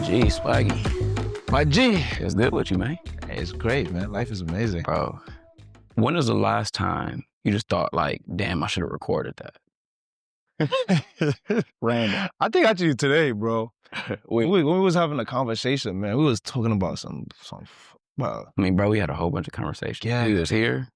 G, Swaggy. My G. It's good with you, man. It's great, man. Life is amazing. Bro, when was the last time you just thought like, damn, I should have recorded that? Random. I think actually today, bro, we, when we was having a conversation, man, we was talking about some well, I mean, bro, we had a whole bunch of conversations. Yeah. We was here,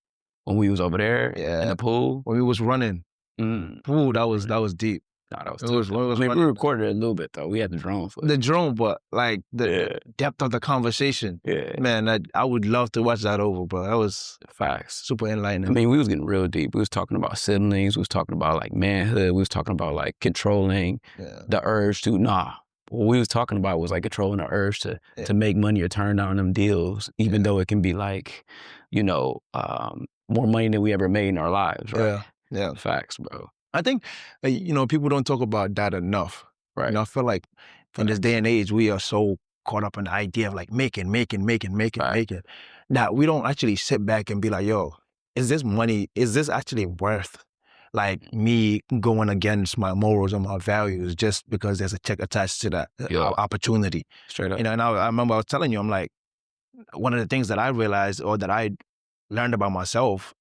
when we was over there, Yeah. in the pool. when we was running. Ooh, that was deep. Nah, that was It was- tough. when it was I mean, we running. recorded it a little bit, though. We had the drone footage. The drone, but like the Yeah. depth of the conversation, Yeah. man, I would love to watch that over, bro. That was Facts. super enlightening. I mean, we was getting real deep. We was talking about siblings. We was talking about like manhood. We was talking about like controlling yeah. the urge to, what we was talking about was like controlling the urge to make money or turn down them deals, even though it can be like, more money than we ever made in our lives, right? Yeah. Facts, bro. I think, people don't talk about that enough. Right. I feel like in this day and age, we are so caught up in the idea of like making, that we don't actually sit back and be like, yo, is this actually worth like me going against my morals and my values just because there's a check attached to that opportunity? Straight up. And I remember I was telling you, I'm like, one of the things that I realized or that I learned about myself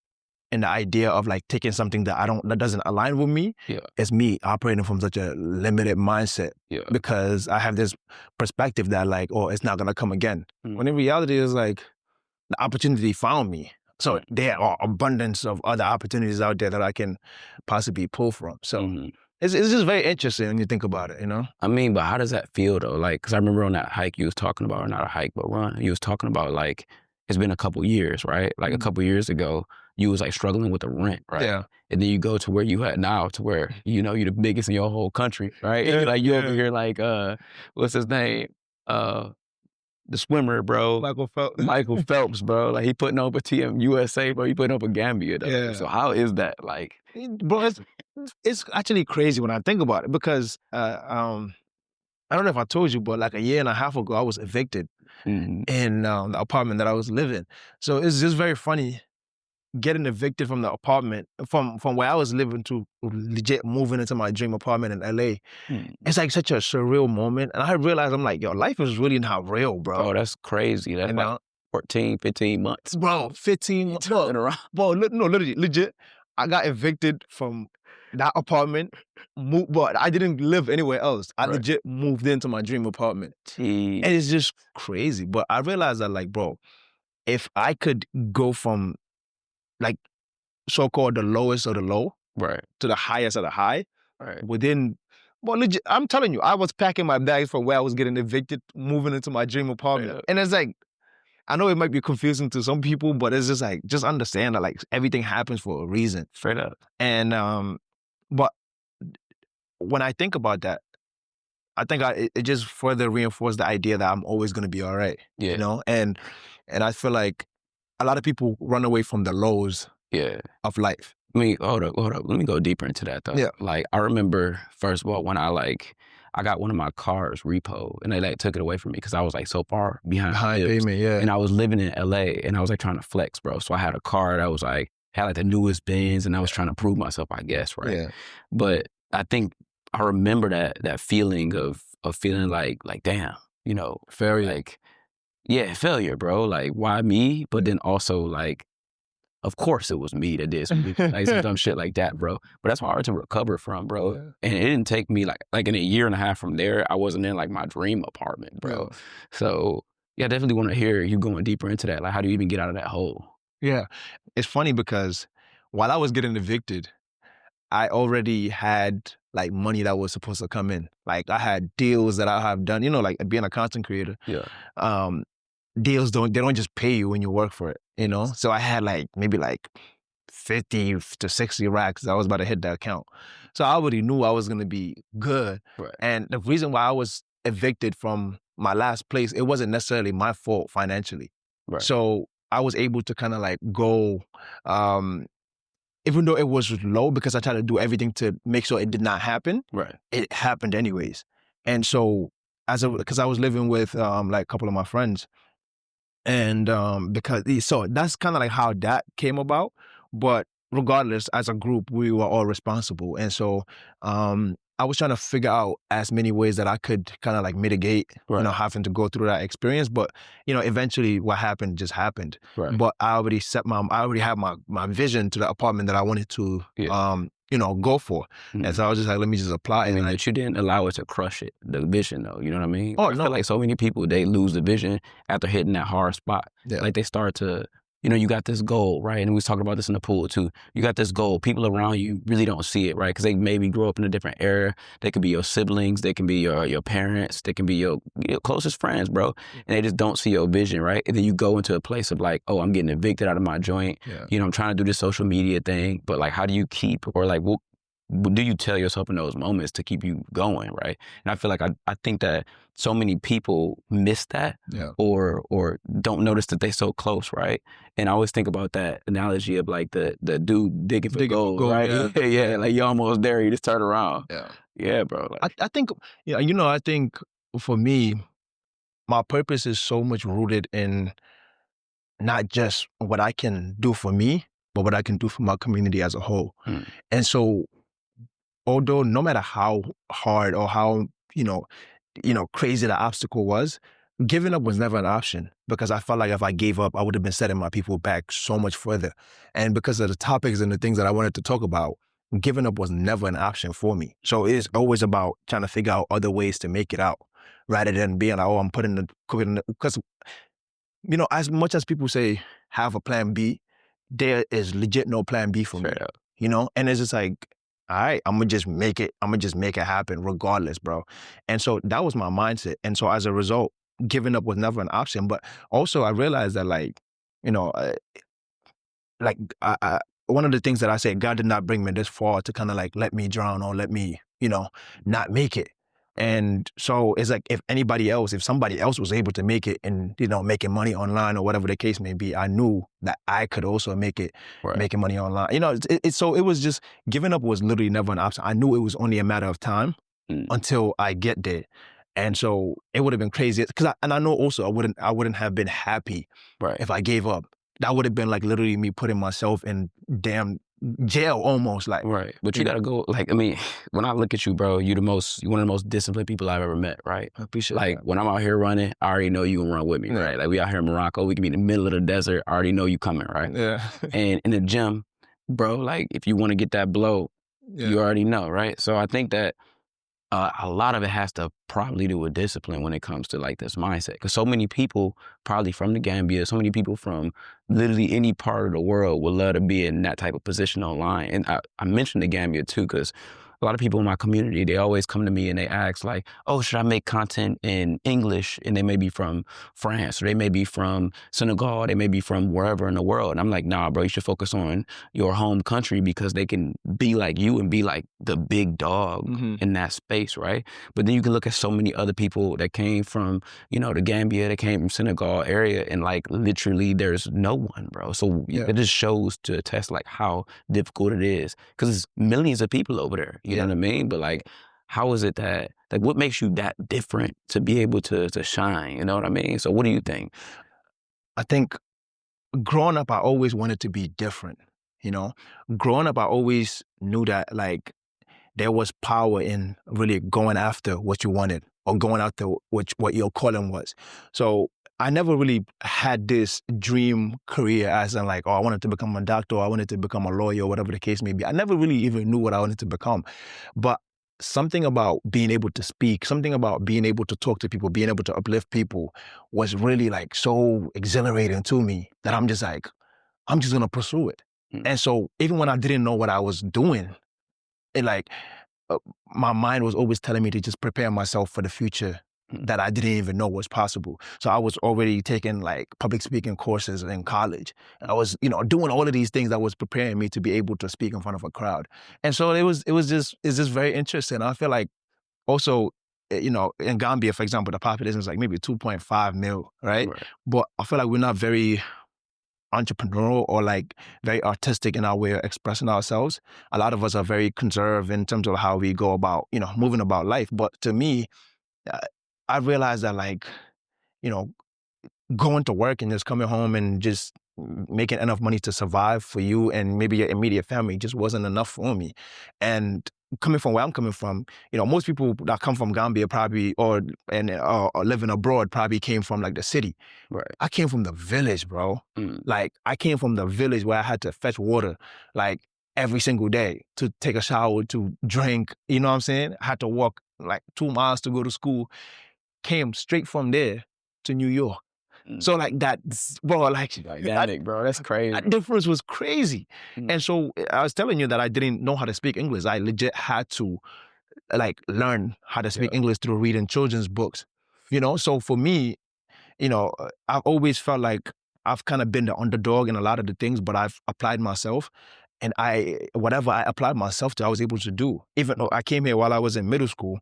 in the idea of like taking something that doesn't align with me is me operating from such a limited mindset because I have this perspective that like, oh, it's not gonna come again. When in reality, it's like the opportunity found me. So there are abundance of other opportunities out there that I can possibly pull from. So it's just very interesting when you think about it, I mean, but how does that feel though? Like, cause I remember on that hike you was talking about, or not a hike, but run, you was talking about like, it's been a couple years, right? Like a couple years ago, you was like struggling with the rent, right? Yeah. And then you go to where you at now, to where, you're the biggest in your whole country, right? And like you over here like, what's his name? The swimmer, bro. Michael Phelps, bro. Like he putting up a Team USA, bro. He putting up a Gambia, though. Yeah. So how is that? Like, bro, it's actually crazy when I think about it because I don't know if I told you, but like a year and a half ago, I was evicted in the apartment that I was living. So it's just very funny getting evicted from the apartment, from where I was living to legit moving into my dream apartment in LA. It's like such a surreal moment. And I realized, I'm like, yo, life is really not real, bro. Oh, that's crazy. That's like 14, 15 months. Bro, 15 months. Bro, literally, legit. I got evicted from that apartment, but I didn't live anywhere else. I legit moved into my dream apartment. Jeez. And it's just crazy. But I realized that, like, bro, if I could go from, like, so-called the lowest of the low to the highest of the high within, well, legit, I'm telling you, I was packing my bags from where I was getting evicted, moving into my dream apartment. And it's like, I know it might be confusing to some people, but it's just like, just understand that like everything happens for a reason. Straight up. And, but when I think about that, I think it just further reinforced the idea that I'm always going to be all right, And I feel like a lot of people run away from the lows of life. I mean, hold up. Let me go deeper into that though. Yeah. Like, I remember, first of all, when I got one of my cars repoed and they like took it away from me because I was like so far behind payment, and I was living in LA and I was like trying to flex, bro. So I had a car that was like, had like the newest Benz and I was trying to prove myself, I guess, right? Yeah. But I think I remember that feeling of feeling like damn, failure. Like, failure, bro. Like, why me? But then also like, of course it was me that did some dumb shit like that, bro. But that's hard to recover from, bro. Yeah. And it didn't take me like in a year and a half from there, I wasn't in like my dream apartment, bro. Yeah. So I definitely want to hear you going deeper into that. Like, how do you even get out of that hole? Yeah. It's funny because while I was getting evicted, I already had like money that was supposed to come in. Like I had deals that I have done, like being a content creator. Yeah. Deals they don't just pay you when you work for it, So I had like maybe like 50 to 60 racks. I was about to hit that account. So I already knew I was gonna be good. Right. And the reason why I was evicted from my last place, it wasn't necessarily my fault financially. Right. So I was able to kind of like go, even though it was low because I tried to do everything to make sure it did not happen. Right. It happened anyways. And so because I was living with like a couple of my friends, and so that's kind of like how that came about. But regardless, as a group, we were all responsible. And so I was trying to figure out as many ways that I could kind of like mitigate, having to go through that experience. But, eventually what happened just happened. Right. But I already had my vision to the apartment that I wanted to, go for. And so I was just like, let me just apply. I mean, but you didn't allow it to crush it, the vision though, you know what I mean? Oh, I feel like so many people, they lose the vision after hitting that hard spot. Yeah. Like they start to, you got this goal, right? And we was talking about this in the pool too. You got this goal. People around you really don't see it, right? Because they maybe grew up in a different era. They could be your siblings. They can be your parents. They can be your closest friends, bro. And they just don't see your vision, right? And then you go into a place of like, oh, I'm getting evicted out of my joint. Yeah. I'm trying to do this social media thing. But like, how do you keep, or like, what do you tell yourself in those moments to keep you going, right? And I feel like I think that so many people miss that, or don't notice that they're so close, right? And I always think about that analogy of like the dude digging for gold, right? Yeah, like you're almost there, you just turn around. Yeah, bro. Like, I think, I think for me, my purpose is so much rooted in not just what I can do for me, but what I can do for my community as a whole. And so, although no matter how hard or how, crazy the obstacle was, giving up was never an option, because I felt like if I gave up, I would have been setting my people back so much further. And because of the topics and the things that I wanted to talk about, giving up was never an option for me. So it is always about trying to figure out other ways to make it out, rather than being like, oh, I'm putting the, because, as much as people say have a plan B, there is legit no plan B for me. And it's just like, all right, I'm gonna just make it happen regardless, bro. And so that was my mindset. And so as a result, giving up was never an option. But also I realized that one of the things that I said, God did not bring me this far to kind of like let me drown or let me, not make it. And so it's like, if somebody else was able to make it and, making money online or whatever the case may be, I knew that I could also make it, making money online. So it was just, giving up was literally never an option. I knew it was only a matter of time until I get there. And so it would have been crazy, because I know also I wouldn't have been happy if I gave up. That would have been like literally me putting myself in damn jail almost, like. Right. But you gotta go, like, I mean, when I look at you, bro, you're one of the most disciplined people I've ever met, right? I appreciate like, that. When I'm out here running, I already know you can run with me, right? Like, we out here in Morocco, we can be in the middle of the desert, I already know you coming, right? Yeah. And in the gym, bro, like, if you want to get that blow, you already know, right? So I think that a lot of it has to probably do with discipline when it comes to like this mindset. Because so many people, probably from the Gambia, so many people from literally any part of the world would love to be in that type of position online. And I mentioned the Gambia too, because a lot of people in my community, they always come to me and they ask like, oh, should I make content in English? And they may be from France, or they may be from Senegal, they may be from wherever in the world. And I'm like, nah, bro, you should focus on your home country, because they can be like you and be like the big dog in that space, right? But then you can look at so many other people that came from, the Gambia, that came from Senegal area, and like literally there's no one, bro. So it just shows to attest like how difficult it is, because there's millions of people over there. You know what I mean? But like, how is it that, like, what makes you that different to be able to shine? You know what I mean? So what do you think? I think growing up, I always wanted to be different, Growing up, I always knew that like there was power in really going after what you wanted, or going after what your calling was. So I never really had this dream career as in like, oh, I wanted to become a doctor, or I wanted to become a lawyer, or whatever the case may be. I never really even knew what I wanted to become. But something about being able to speak, something about being able to talk to people, being able to uplift people was really like so exhilarating to me that I'm just like, I'm just gonna pursue it. And so even when I didn't know what I was doing, it like, my mind was always telling me to just prepare myself for the future that I didn't even know was possible. So I was already taking like public speaking courses in college. And I was, doing all of these things that was preparing me to be able to speak in front of a crowd. And so it's just very interesting. I feel like also, in Gambia, for example, the population is like maybe 2.5 mil, right? But I feel like we're not very entrepreneurial or like very artistic in our way of expressing ourselves. A lot of us are very conserved in terms of how we go about, moving about life. But to me, I realized that like, going to work and just coming home and just making enough money to survive for you and maybe your immediate family just wasn't enough for me. And coming from where I'm coming from, most people that come from Gambia probably or living abroad probably came from like the city. Right. I came from the village, bro. Like I came from the village where I had to fetch water like every single day to take a shower, to drink. You know what I'm saying? I had to walk like 2 miles to go to school. Came straight from there to New York. So like that, bro, like dynamic, bro. That's crazy. That difference was crazy. And so I was telling you that I didn't know how to speak English. I legit had to like learn how to speak English through reading children's books. So for me, I've always felt like I've kind of been the underdog in a lot of the things, but I've applied myself. And whatever I applied myself to, I was able to do. Even though I came here while I was in middle school.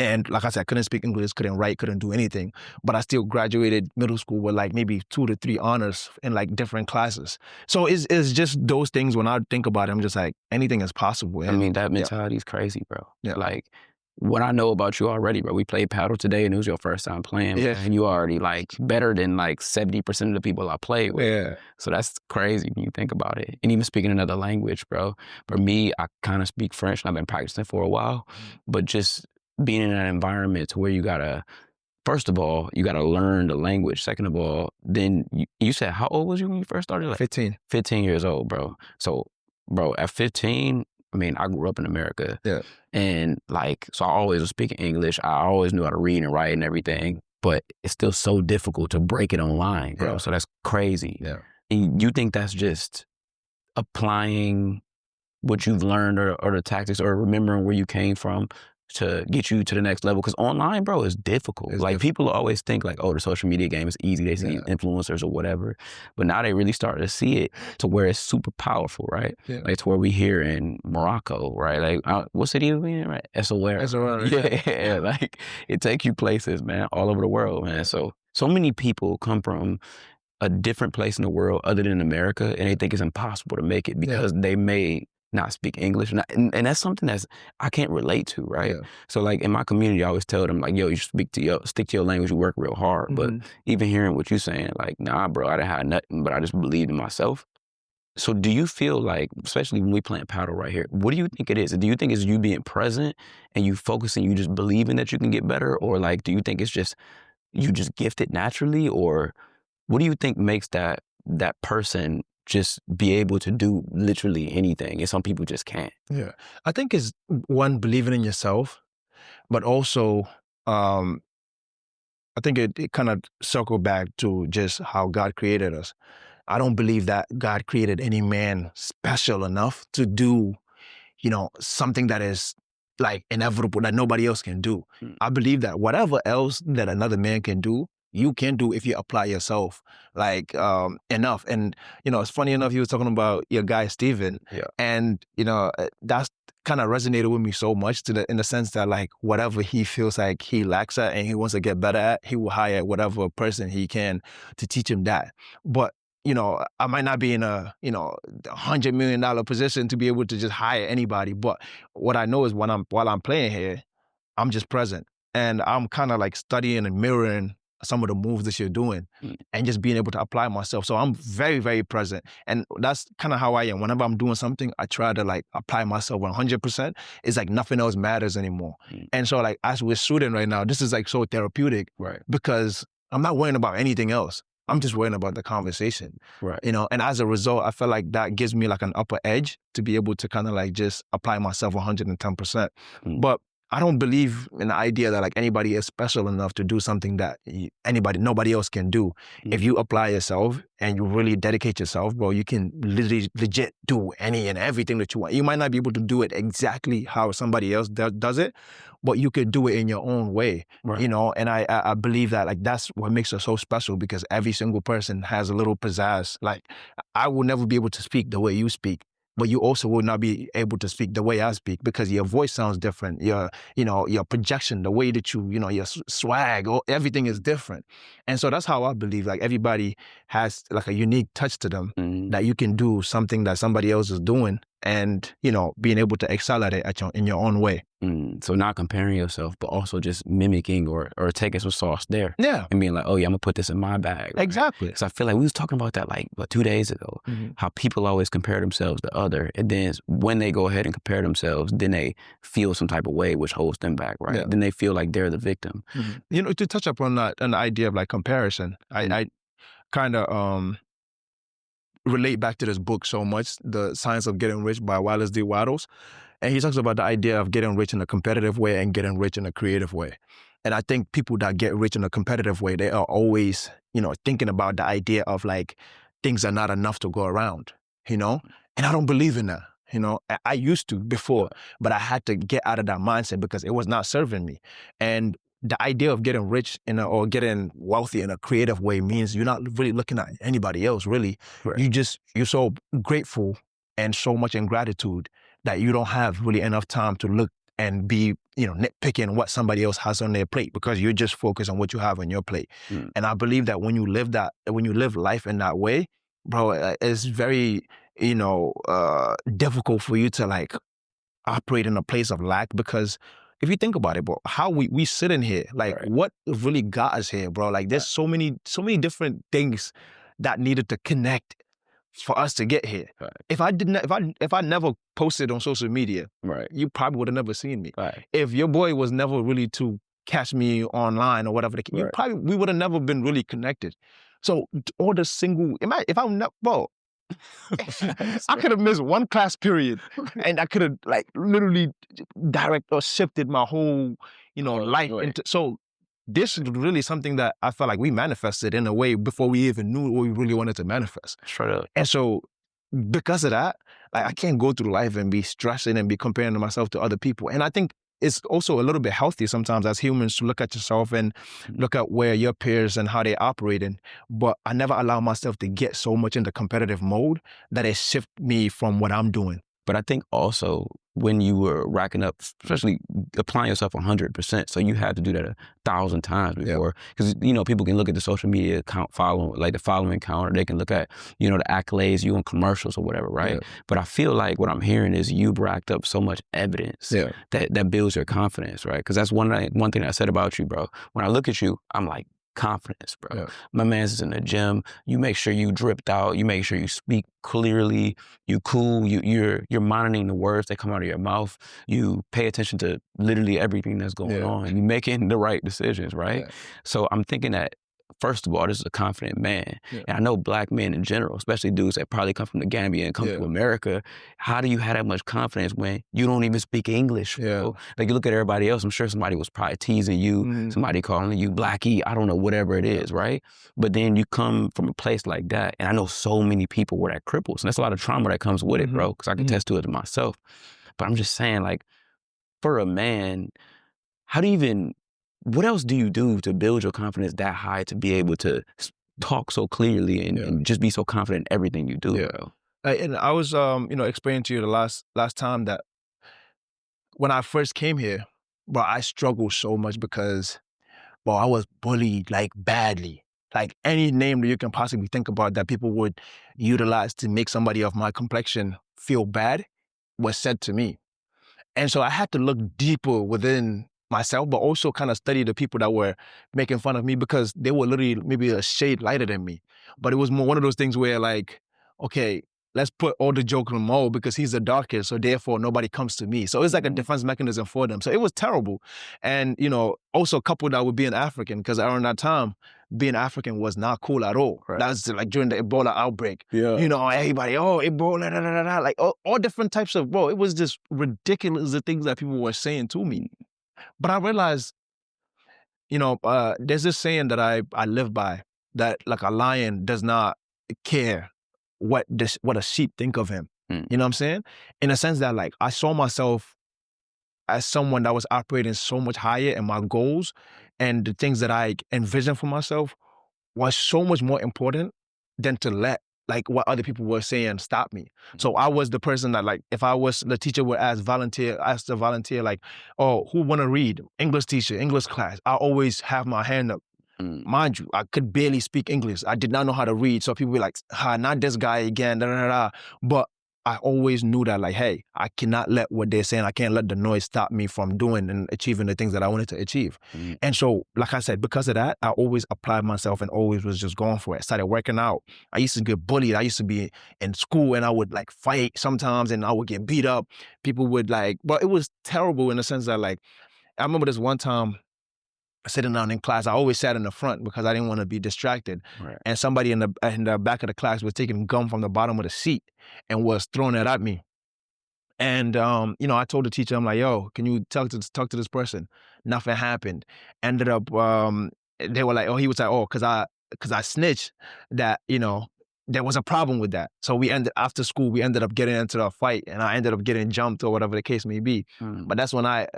And like I said, I couldn't speak English, couldn't write, couldn't do anything. But I still graduated middle school with like maybe 2 to 3 honors in like different classes. So it's just those things when I think about it, I'm just like, anything is possible. I mean, that mentality is crazy, bro. Yeah. Like, what I know about you already, bro, we played paddle today and it was your first time playing. Yeah. And you already like better than like 70% of the people I play with. Yeah. So that's crazy when you think about it. And even speaking another language, bro. For me, I kind of speak French and I've been practicing for a while. But just being in an environment to where you gotta, first of all, you gotta learn the language. Second of all, then you said, how old was you when you first started? Like 15. 15 years old, bro. So, bro, at 15, I mean, I grew up in America. Yeah. And like, so I always was speaking English. I always knew how to read and write and everything. But it's still so difficult to break it online, bro. Yeah. So that's crazy. Yeah. And you think that's just applying what you've learned or the tactics or remembering where you came from to get you to the next level? Because online, bro, is difficult. People always think like, oh, the social media game is easy. They see influencers or whatever. But now they really start to see it to where it's super powerful, right? Yeah. Like to where we here in Morocco, right? Like, what city are we in, right? SOR. SOR, Yeah, like it takes you places, man, all over the world, man. So many people come from a different place in the world other than America, and they think it's impossible to make it because they may not speak English. And that's something that's I can't relate to, right? Yeah. So like in my community, I always tell them like, yo, you stick to your language, you work real hard. But even hearing what you're saying, like, nah, bro, I didn't have nothing, but I just believed in myself. So do you feel like, especially when we playing paddle right here, what do you think it is? Do you think it's you being present and you focusing, you just believing that you can get better? Or like, do you think it's just, you just gifted naturally? Or what do you think makes that person just be able to do literally anything, and some people just can't? Yeah. I think it's one, believing in yourself, but also I think it kind of circled back to just how God created us. I don't believe that God created any man special enough to do, something that is like inevitable that nobody else can do. I believe that whatever else that another man can do, you can do if you apply yourself like enough. And it's funny enough, you was talking about your guy Steven, and that's kind of resonated with me so much in the sense that like whatever he feels like he lacks at and he wants to get better at, he will hire whatever person he can to teach him that. But I might not be in a $100 million position to be able to just hire anybody, but what I know is while I'm playing here, I'm just present. And I'm kind of like studying and mirroring some of the moves that you're doing and just being able to apply myself. So I'm very, very present. And that's kind of how I am. Whenever I'm doing something, I try to like apply myself 100%. It's like nothing else matters anymore. And so like as we're shooting right now, this is like so therapeutic, right? Because I'm not worrying about anything else. I'm just worrying about the conversation, right? And as a result, I feel like that gives me like an upper edge to be able to kind of like just apply myself 110%. But I don't believe in the idea that like anybody is special enough to do something that nobody else can do. If you apply yourself and you really dedicate yourself, bro, you can legit do any and everything that you want. You might not be able to do it exactly how somebody else does it, but you could do it in your own way, right. And I believe that like that's what makes us so special, because every single person has a little pizzazz. Like I will never be able to speak the way you speak, but you also will not be able to speak the way I speak because your voice sounds different. Your projection, the way that your swag, everything is different. And so that's how I believe like everybody has like a unique touch to them that you can do something that somebody else is doing and, being able to excel at it in your own way. So not comparing yourself, but also just mimicking or taking some sauce there. Yeah. And being like, oh yeah, I'm gonna put this in my bag. Right? Exactly. So I feel like we was talking about that 2 days ago, how people always compare themselves to other, and then when they go ahead and compare themselves, then they feel some type of way which holds them back, right? Yeah. Then they feel like they're the victim. To touch upon that, an idea of like comparison, I kind of relate back to this book so much, The Science of Getting Rich by Wallace D. Wattles. And he talks about the idea of getting rich in a competitive way and getting rich in a creative way. And I think people that get rich in a competitive way, they are always, thinking about the idea of like things are not enough to go around, And I don't believe in that. I used to before, but I had to get out of that mindset because it was not serving me. And the idea of getting rich or getting wealthy in a creative way means you're not really looking at anybody else, really. Right. You're so grateful and so much in gratitude that you don't have really enough time to look and be, nitpicking what somebody else has on their plate because you're just focused on what you have on your plate. And I believe that when you live life in that way, bro, it's very, difficult for you to like operate in a place of lack because if you think about it, bro, how we sit in here, like what really got us here, bro? Like there's so many different things that needed to connect for us to get here. If I never posted on social media, you probably would have never seen me. If your boy was never really to catch me online or whatever, we would have never been really connected. So all the single, if I'm not, bro, I could have missed one class period and I could have like literally direct or shifted my whole, life into, so this is really something that I felt like we manifested in a way before we even knew what we really wanted to manifest. Straight up. And so because of that, I can't go through life and be stressing and be comparing myself to other people. And I think it's also a little bit healthy sometimes as humans to look at yourself and look at where your peers and how they're operating. But I never allow myself to get so much into competitive mode that it shifts me from what I'm doing. But I think also when you were racking up, especially applying yourself 100%, so you had to do that 1,000 times before. Because, people can look at the social media account the following count, or they can look at, the accolades, you on commercials or whatever, right? Yeah. But I feel like what I'm hearing is you've racked up so much evidence that builds your confidence, right? Because that's one thing I said about you, bro. When I look at you, I'm like, confidence, bro. Yeah. My man's in the gym. You make sure you dripped out. You make sure you speak clearly. You cool. You're monitoring the words that come out of your mouth. You pay attention to literally everything that's going on. You're making the right decisions, right? Yeah. So I'm thinking that, first of all, this is a confident man. Yeah. And I know black men in general, especially dudes that probably come from the Gambia and come to America, how do you have that much confidence when you don't even speak English, bro? Yeah. Like you look at everybody else, I'm sure somebody was probably teasing you, somebody calling you Blackie, I don't know, whatever it is, right? But then you come from a place like that, and I know so many people where that cripples, and that's a lot of trauma that comes with it, bro, because I can attest to it myself. But I'm just saying, like, for a man, what else do you do to build your confidence that high to be able to talk so clearly and just be so confident in everything you do, bro? And I was, explaining to you the last time that when I first came here, bro, I struggled so much because, bro, I was bullied like badly. Like any name that you can possibly think about that people would utilize to make somebody of my complexion feel bad was said to me. And so I had to look deeper within myself, but also kind of study the people that were making fun of me because they were literally maybe a shade lighter than me. But it was more one of those things where like, okay, let's put all the joke on Mo because he's the darkest, so therefore nobody comes to me. So it's like a defense mechanism for them. So it was terrible. And, also coupled that with being African, because around that time, being African was not cool at all. Right. That was like during the Ebola outbreak. Yeah. Everybody, Ebola, da, da, da, da, like all different types of, bro, it was just ridiculous the things that people were saying to me. But I realized, there's this saying that I live by, that like a lion does not care what a sheep think of him. You know what I'm saying? In a sense that like I saw myself as someone that was operating so much higher, and my goals and the things that I envisioned for myself was so much more important than to let like what other people were saying stop me. So I was the person that like, if I was, the teacher would ask the volunteer like, oh, who want to read? English teacher, English class. I always have my hand up. Mind you, I could barely speak English. I did not know how to read. So people be like, not this guy again, da, da, da, da. But I always knew that, like, hey, I cannot let what they're saying, I can't let the noise stop me from doing and achieving the things that I wanted to achieve. And so, like I said, because of that, I always applied myself and always was just going for it. I started working out. I used to get bullied. I used to be in school and I would like fight sometimes and I would get beat up. People would like, but it was terrible in the sense that, like, I remember this one time sitting down in class. I always sat in the front because I didn't want to be distracted. Right. And somebody in the back of the class was taking gum from the bottom of the seat and was throwing it at me. And I told the teacher, I'm like, yo, can you talk to this person? Nothing happened. Ended up, they were like, oh, he was like, oh, because I snitched that, there was a problem with that. So after school, we ended up getting into a fight and I ended up getting jumped or whatever the case may be. But that's when I,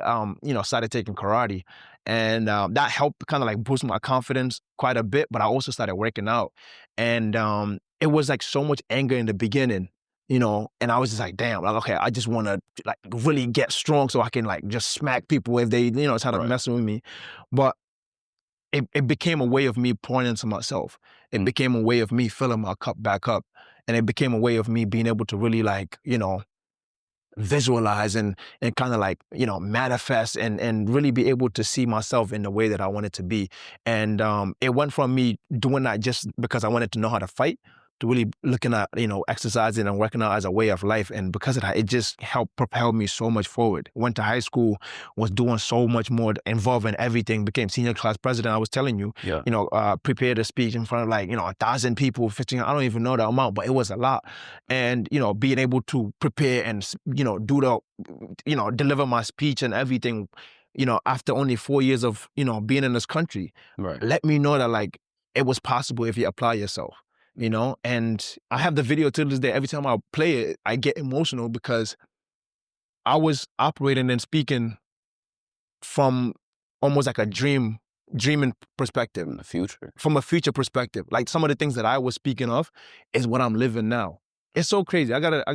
started taking karate. And that helped kind of like boost my confidence quite a bit, but I also started working out. And it was like so much anger in the beginning, and I was just like, damn, like, okay, I just want to like really get strong so I can like just smack people if they, try to mess with me. But it became a way of me pouring into myself. It became a way of me filling my cup back up. And it became a way of me being able to really like, visualize and kind of like, manifest and really be able to see myself in the way that I wanted to be. And it went from me doing that just because I wanted to know how to fight to really looking at, exercising and working out as a way of life. And because of that, it just helped propel me so much forward. Went to high school, was doing so much more, involved in everything, became senior class president. I was telling you, prepared a speech in front of like, 1,000 people, 15, I don't even know the amount, but it was a lot. And, being able to prepare and, deliver my speech and everything, after only 4 years of, being in this country, let me know that like, it was possible if you apply yourself. And I have the video to this day. Every time I play it, I get emotional because I was operating and speaking from almost like a dreaming perspective. From a future perspective. Like some of the things that I was speaking of is what I'm living now. It's so crazy. I gotta play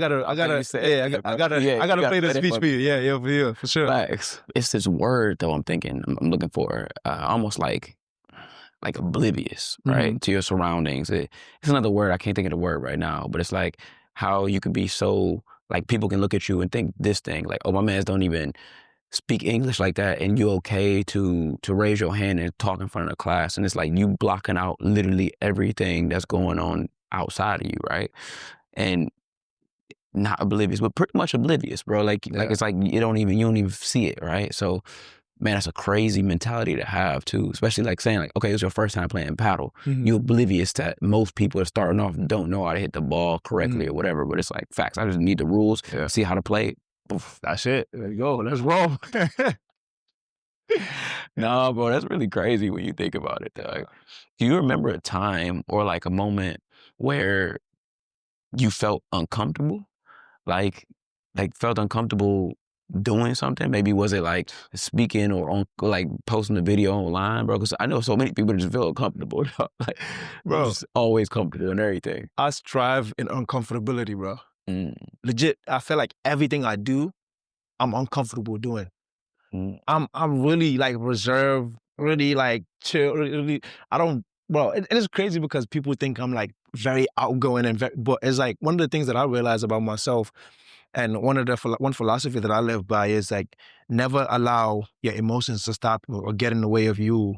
the speech for you. Yeah, for you, for sure. Facts. It's this word though I'm thinking, I'm looking for, almost like oblivious, right, to your surroundings. It's another word, I can't think of the word right now, but it's like how you could be so, like people can look at you and think this thing, like, oh, my mans don't even speak English like that, and you okay to raise your hand and talk in front of the class, and it's like you blocking out literally everything that's going on outside of you, right? And not oblivious, but pretty much oblivious, bro. Like it's like you don't even see it, right? So man, that's a crazy mentality to have too, especially like saying like, okay, it's your first time playing paddle. You're oblivious that most people are starting off don't know how to hit the ball correctly or whatever, but it's like facts. I just need the rules, see how to play. Oof, that's it. There you go. Let's roll. No, bro, that's really crazy when you think about it. Like, do you remember a time or like a moment where you felt uncomfortable? Like felt uncomfortable doing something? Maybe was it like speaking or on like posting a video online, bro? Because I know so many people just feel uncomfortable. Like, bro, just always comfortable and everything. I strive in uncomfortability, bro. Legit, I feel like everything I do, I'm uncomfortable doing. I'm really like reserved, really like chill, really. I don't. Bro, it is crazy because people think I'm like very outgoing and but it's like one of the things that I realize about myself. And one philosophy that I live by is like, never allow your emotions to stop or get in the way of you,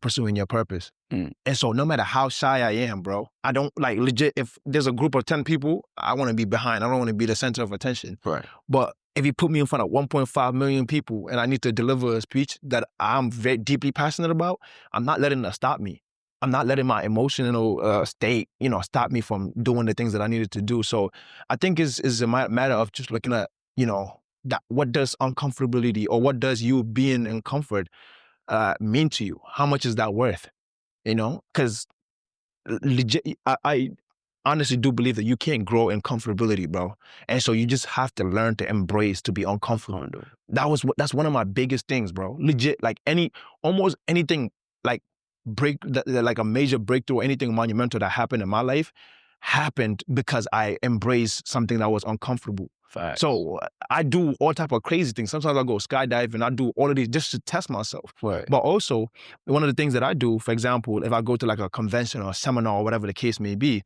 pursuing your purpose. And so no matter how shy I am, bro, I don't like legit, if there's a group of 10 people, I want to be behind. I don't want to be the center of attention. Right. But if you put me in front of 1.5 million people and I need to deliver a speech that I'm very deeply passionate about, I'm not letting that stop me. I'm not letting my emotional state, stop me from doing the things that I needed to do. So I think it's a matter of just looking at, that what does uncomfortability or what does you being in comfort mean to you? How much is that worth? Because legit, I honestly do believe that you can't grow in comfortability, bro. And so you just have to learn to embrace to be uncomfortable. That's one of my biggest things, bro. Legit, like almost anything like like a major breakthrough or anything monumental that happened in my life happened because I embraced something that was uncomfortable. Fact. So I do all type of crazy things. Sometimes I go skydiving. I do all of these just to test myself. Right. But also, one of the things that I do, for example, if I go to like a convention or a seminar or whatever the case may be,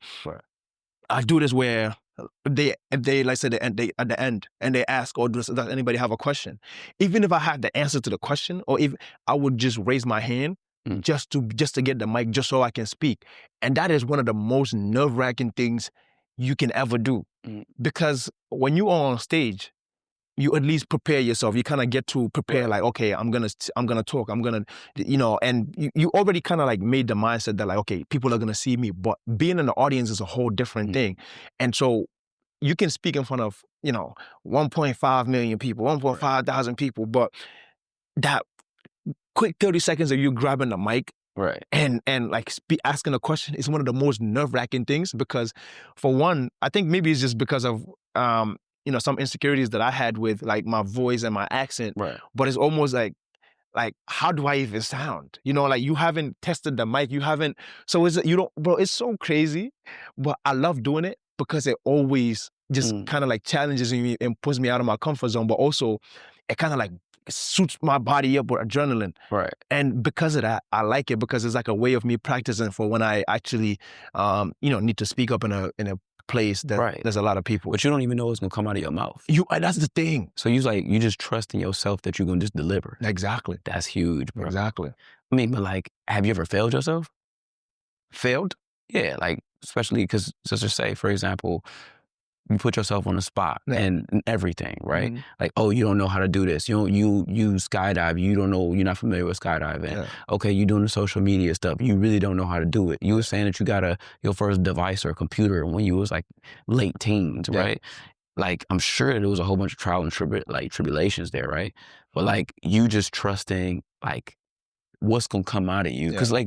I do this where if they like say they at the end and they ask, or does anybody have a question? Even if I had the answer to the question, or if I would just raise my hand just to get the mic, just so I can speak. And that is one of the most nerve-wracking things you can ever do. Because when you are on stage, you at least prepare yourself. You kind of get to prepare, like, okay, I'm gonna talk. I'm gonna, and you already kind of like made the mindset that like, okay, people are gonna see me. But being in the audience is a whole different thing. And so you can speak in front of 1.5 million people, 1.5 thousand people, but that quick 30 seconds of you grabbing the mic. Right. And like asking a question is one of the most nerve-wracking things, because for one, I think maybe it's just because of some insecurities that I had with like my voice and my accent. Right. But it's almost like how do I even sound? Like you haven't tested the mic, you haven't. So it's so crazy. But I love doing it because it always just kind of like challenges me and puts me out of my comfort zone. But also it kind of like suits my body up with adrenaline. Right. And because of that, I like it, because it's like a way of me practicing for when I actually, need to speak up in a place that there's a lot of people. But you don't even know what's gonna come out of your mouth. That's the thing. So you just trust in yourself that you're gonna just deliver. Exactly. That's huge, bro. Exactly. I mean, but like, have you ever failed yourself? Failed? Yeah, like, especially because, let's just say, for example, you put yourself on the spot and everything, right? Like, oh, you don't know how to do this. You skydive. You don't know. You're not familiar with skydiving. Yeah. Okay, you doing the social media stuff. You really don't know how to do it. You were saying that you got your first device or computer when you was like late teens, right? Like, I'm sure there was a whole bunch of trial and tribulations there, right? But like, you just trusting like what's gonna come out of you. Because like,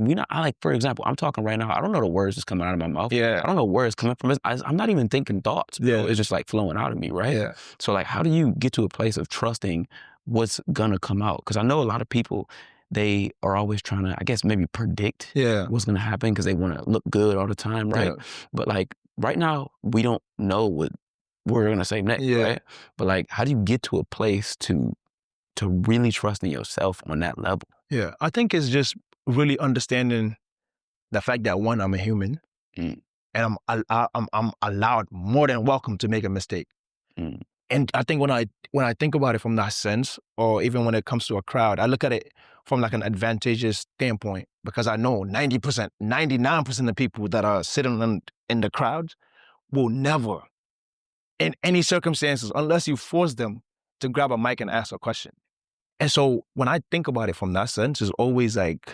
for example, I'm talking right now, I don't know the words that's coming out of my mouth. Yeah. I don't know where it's coming from. I'm not even thinking thoughts, bro. Yeah. It's just like flowing out of me, right? Yeah. So like, how do you get to a place of trusting what's gonna come out? Because I know a lot of people, they are always trying to, I guess, maybe predict what's gonna happen because they wanna look good all the time, right? Yeah. But like, right now, we don't know what we're gonna say next, right? But like, how do you get to a place to really trust in yourself on that level? Yeah, I think it's just really understanding the fact that, one, I'm a human, and I'm allowed, more than welcome, to make a mistake. And I think when I think about it from that sense, or even when it comes to a crowd, I look at it from like an advantageous standpoint, because I know 90%, 99% of people that are sitting in the crowd will never, in any circumstances, unless you force them to grab a mic and ask a question. And so when I think about it from that sense, it's always like,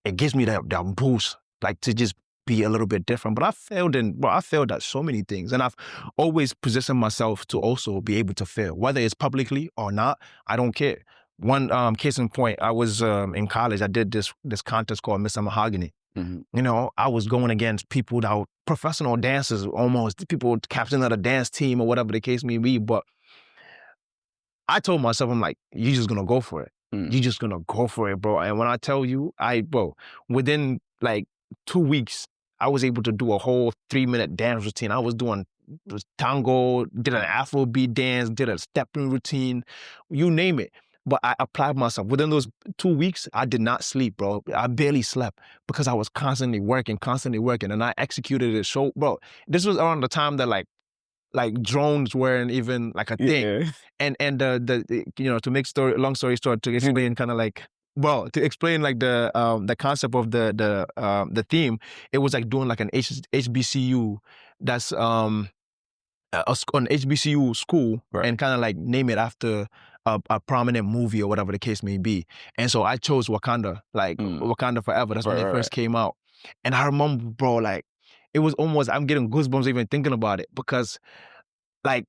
it gives me that boost, like to just be a little bit different. But I failed at so many things. And I've always positioned myself to also be able to fail, whether it's publicly or not, I don't care. One case in point, I was in college, I did this contest called Mr. Mahogany. I was going against people that were professional dancers, almost people captain of the dance team or whatever the case may be. But I told myself, I'm like, you're just gonna go for it. You're just gonna go for it, bro. And when I tell you, within like 2 weeks, I was able to do a whole 3-minute dance routine. I was doing tango, did an Afrobeat dance, did a stepping routine, you name it. But I applied myself. Within those 2 weeks, I did not sleep, bro. I barely slept because I was constantly working. And I executed it so, bro. This was around the time that like drones weren't even like a thing. And to make long story short, to explain kind of like, to explain like the concept of the theme, it was like doing like an HBCU that's an HBCU school, and kind of like name it after a prominent movie or whatever the case may be. And so I chose Wakanda, like Wakanda Forever. That's when it first came out. And I remember, bro, like, it was almost, I'm getting goosebumps even thinking about it, because like,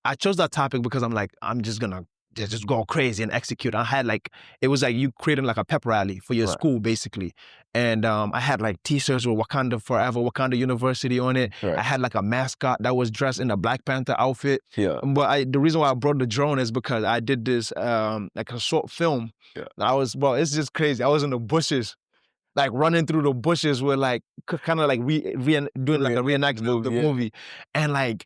I chose that topic because I'm like, I'm just gonna just go crazy and execute. I had like, it was like you creating like a pep rally for your school, basically. And I had like t-shirts with Wakanda Forever, Wakanda University on it. I had like a mascot that was dressed in a Black Panther outfit. But the reason why I brought the drone is because I did this like a short film. It's just crazy. I was in the bushes, like running through the bushes with like kind of like doing like a reenactment of the movie. And like,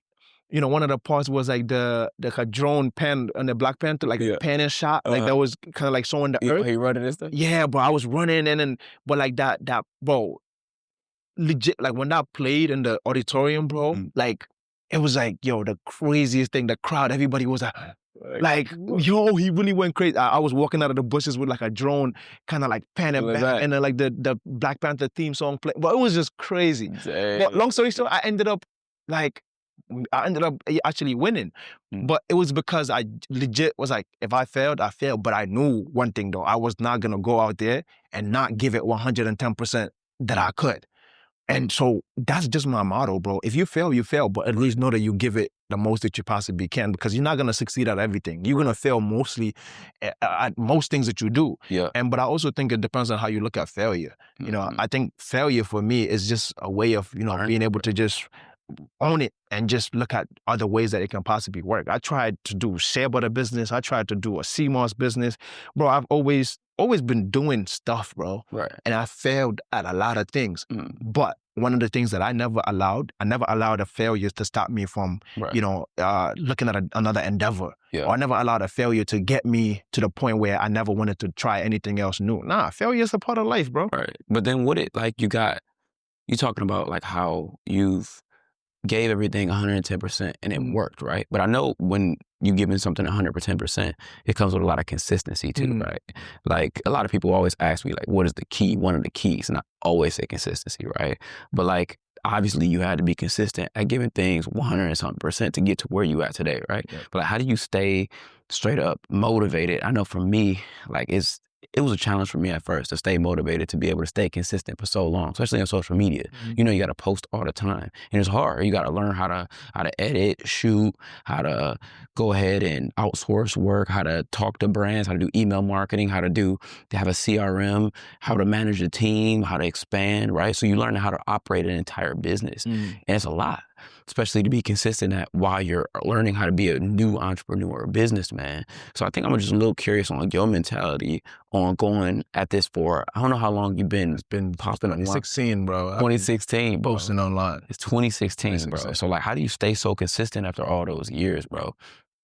one of the parts was like the drone pan on the Black Panther, like panning shot, like that was kind of like showing the earth. Are you running and stuff? Yeah, bro, I was running, and then, but like that, bro, legit, like when that played in the auditorium, bro, like it was like, yo, the craziest thing. The crowd, everybody was like, yo, he really went crazy. I was walking out of the bushes with like a drone, kind of like panning back, and then like the Black Panther theme song playing. But it was just crazy. But long story short, I ended up actually winning. But it was because I legit was like, if I failed, I failed. But I knew one thing though, I was not gonna go out there and not give it 110% that I could. And so that's just my motto, bro. If you fail, you fail, but at least know that you give it the most that you possibly can, because you're not going to succeed at everything. You're going to fail mostly at most things that you do. Yeah. But I also think it depends on how you look at failure. You know, I think failure for me is just a way of, being able to just own it and just look at other ways that it can possibly work. I tried to do share butter business. I tried to do a CMOS business. Bro, I've always been doing stuff, bro. Right. And I failed at a lot of things. But one of the things that I never allowed a failure to stop me from, looking at another endeavor. Yeah. Or I never allowed a failure to get me to the point where I never wanted to try anything else new. Nah, failure is a part of life, bro. Right. But then you talking about like how you've gave everything 110% and it worked, right? But I know when you giving something 110%, it comes with a lot of consistency too, right? Like a lot of people always ask me like, what is the key? One of the keys, and I always say consistency, right? But like, obviously you had to be consistent at giving things 100 and something percent to get to where you at today, right? Yeah. But like, how do you stay straight up motivated? I know for me, like it was a challenge for me at first to stay motivated, to be able to stay consistent for so long, especially on social media. You got to post all the time, and it's hard. You got to learn how to edit, shoot, how to go ahead and outsource work, how to talk to brands, how to do email marketing, how to have a CRM, how to manage a team, how to expand, right? So you learn how to operate an entire business, and it's a lot, especially to be consistent at while you're learning how to be a new entrepreneur or businessman. So I think I'm just a little curious on your mentality on going at this for, I don't know how long you've been. It's been popping online. 2016, bro. 2016, bro. Posting online. It's 2016, bro. So like, how do you stay so consistent after all those years, bro?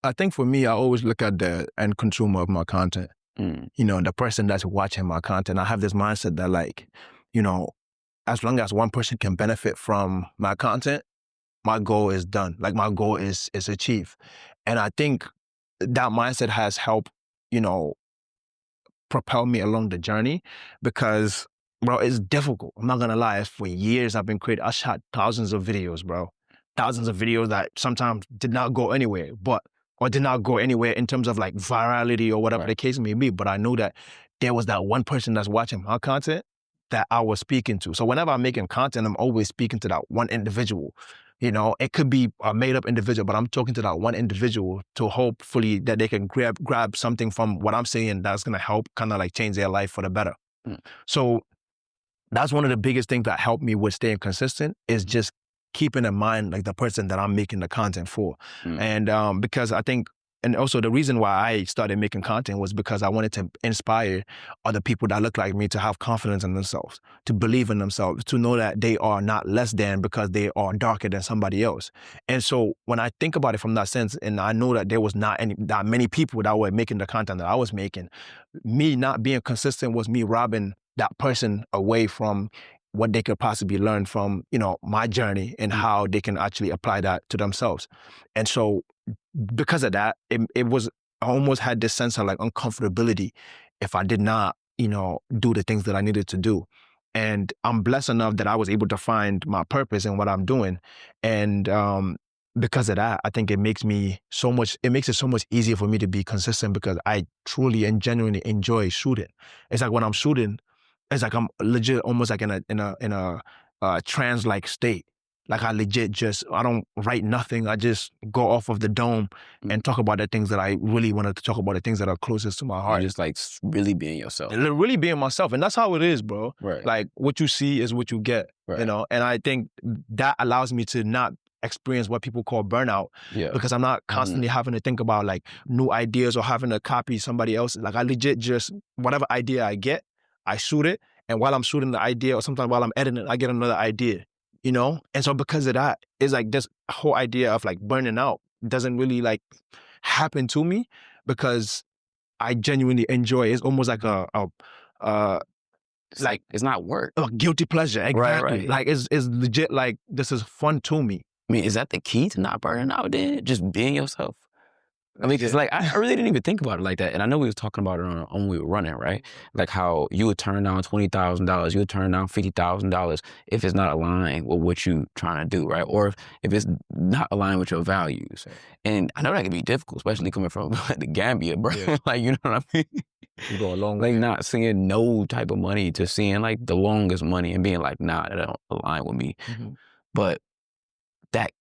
I think for me, I always look at the end consumer of my content. The person that's watching my content. I have this mindset that like, as long as one person can benefit from my content, my goal is done. Like my goal is achieved. And I think that mindset has helped, propel me along the journey, because, bro, it's difficult. I'm not gonna lie. For years I've been creating. I shot thousands of videos, bro. Thousands of videos that sometimes did not go anywhere, or did not go anywhere in terms of like virality or whatever the case may be. But I know that there was that one person that's watching my content that I was speaking to. So whenever I'm making content, I'm always speaking to that one individual. It could be a made up individual, but I'm talking to that one individual to hopefully that they can grab something from what I'm saying that's gonna help kind of like change their life for the better. So that's one of the biggest things that helped me with staying consistent, is just keeping in mind like the person that I'm making the content for. And because I think, and also the reason why I started making content was because I wanted to inspire other people that look like me to have confidence in themselves, to believe in themselves, to know that they are not less than because they are darker than somebody else. And so when I think about it from that sense, and I know that there was not that many people that were making the content that I was making, me not being consistent was me robbing that person away from what they could possibly learn from, my journey and how they can actually apply that to themselves. And so because of that, it was, I almost had this sense of like uncomfortability if I did not, do the things that I needed to do. And I'm blessed enough that I was able to find my purpose in what I'm doing. And because of that, I think it makes it so much easier for me to be consistent, because I truly and genuinely enjoy shooting. It's like when I'm shooting, it's like I'm legit almost like in a trance-like state. Like I legit I don't write nothing. I just go off of the dome and talk about the things that I really wanted to talk about, the things that are closest to my heart. You're just like really being yourself. Really being myself. And that's how it is, bro. Right. Like what you see is what you get, And I think that allows me to not experience what people call burnout, because I'm not constantly having to think about like new ideas or having to copy somebody else's. Like I legit just, whatever idea I get, I shoot it. And while I'm shooting the idea, or sometimes while I'm editing it, I get another idea. And so because of that, it's like this whole idea of like burning out doesn't really like happen to me, because I genuinely enjoy it. It's almost like it's not work. A guilty pleasure, exactly. Right. Like it's legit like this is fun to me. I mean, is that the key to not burning out then? Just being yourself? I mean, because like I really didn't even think about it like that. And I know we was talking about it on when we were running, right? Like how you would turn down $20,000, you would turn down $50,000 if it's not aligned with what you trying to do, right? Or if it's not aligned with your values. And I know that can be difficult, especially coming from the Gambia, bro. Yeah. Like, you know what I mean? You go a long Like way. not seeing no type of money to seeing like the longest money and being like, nah, that don't align with me. But that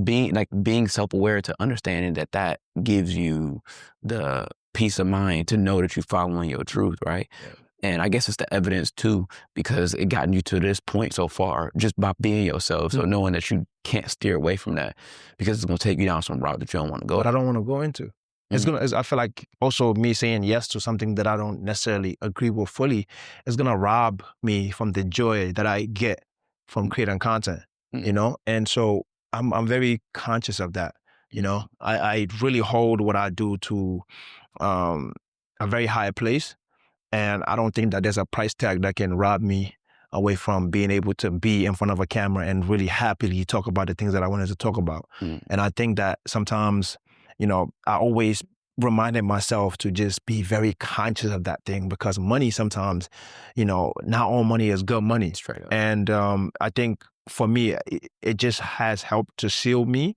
being self-aware to understanding that gives you the peace of mind to know that you're following your truth, right? Yeah. And I guess it's the evidence too, because it gotten you to this point so far just by being yourself. So knowing that you can't steer away from that because it's gonna take you down some route that you don't want to go. But I don't want to go into. I feel like also me saying yes to something that I don't necessarily agree with fully is gonna rob me from the joy that I get from creating content, you know? And so I'm very conscious of that, you know? I really hold what I do to a very high place. And I don't think that there's a price tag that can rob me away from being able to be in front of a camera and really happily talk about the things that I wanted to talk about. And I think that sometimes, you know, I always reminded myself to just be very conscious of that thing, because money sometimes, you know, not all money is good money. Straight up. And I think for me, it just has helped to shield me.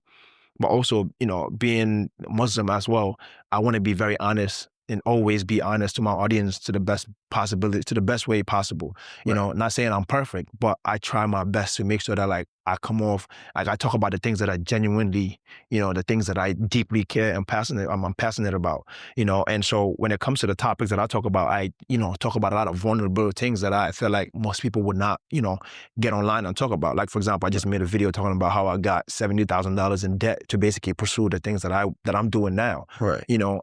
But also, you know, being Muslim as well, I want to be very honest and always be honest to my audience to the best possibility, to the best way possible. You know, not saying I'm perfect, but I try my best to make sure that like I come off, like I talk about the things that I genuinely, you know, the things that I deeply care and I'm passionate about, you know. And so when it comes to the topics that I talk about, I, you know, talk about a lot of vulnerable things that I feel like most people would not, you know, get online and talk about. Like, for example, I just made a video talking about how I got $70,000 in debt to basically pursue the things that I'm doing now. Right. You know,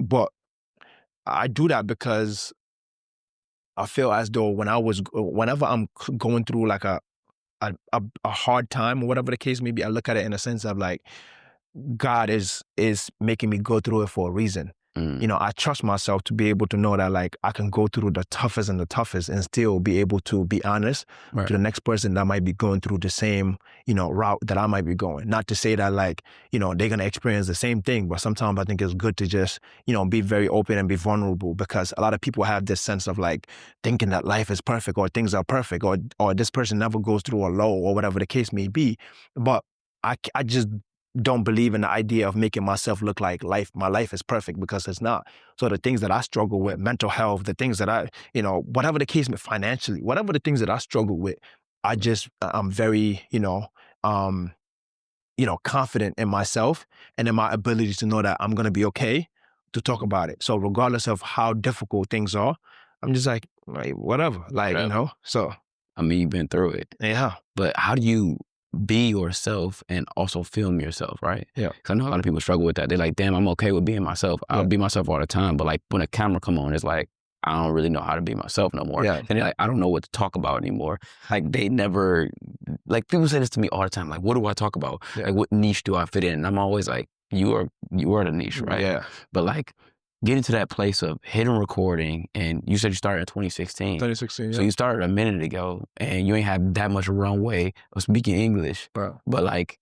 but I do that because I feel as though whenever I'm going through like a hard time or whatever the case may be, I look at it in a sense of like, God is making me go through it for a reason. You know, I trust myself to be able to know that like I can go through the toughest and still be able to be honest to the next person that might be going through the same, you know, route that I might be going. Not to say that like, you know, they're going to experience the same thing, but sometimes I think it's good to just, you know, be very open and be vulnerable, because a lot of people have this sense of like thinking that life is perfect or things are perfect or this person never goes through a low or whatever the case may be. But I just don't believe in the idea of making myself look like my life is perfect, because it's not. So the things that I struggle with, mental health, the things that I, you know, whatever the case may financially, whatever the things that I struggle with, I'm very, confident in myself and in my ability to know that I'm going to be okay to talk about it. So regardless of how difficult things are, I'm just like whatever, you know, so. I mean, you've been through it. Yeah. But how do you be yourself and also film yourself, right? Yeah. Because I know a lot of people struggle with that. They're like, damn, I'm okay with being myself. I'll be myself all the time. But like when a camera come on, it's like, I don't really know how to be myself no more. Yeah. And they're like, I don't know what to talk about anymore. Like they never, like people say this to me all the time. Like, what do I talk about? Yeah. Like what niche do I fit in? And I'm always like, you are the niche, right? Yeah. But like getting to that place of hidden recording, and you said you started in 2016. 2016, yeah. So you started a minute ago and you ain't have that much runway of speaking English. Bro. But like,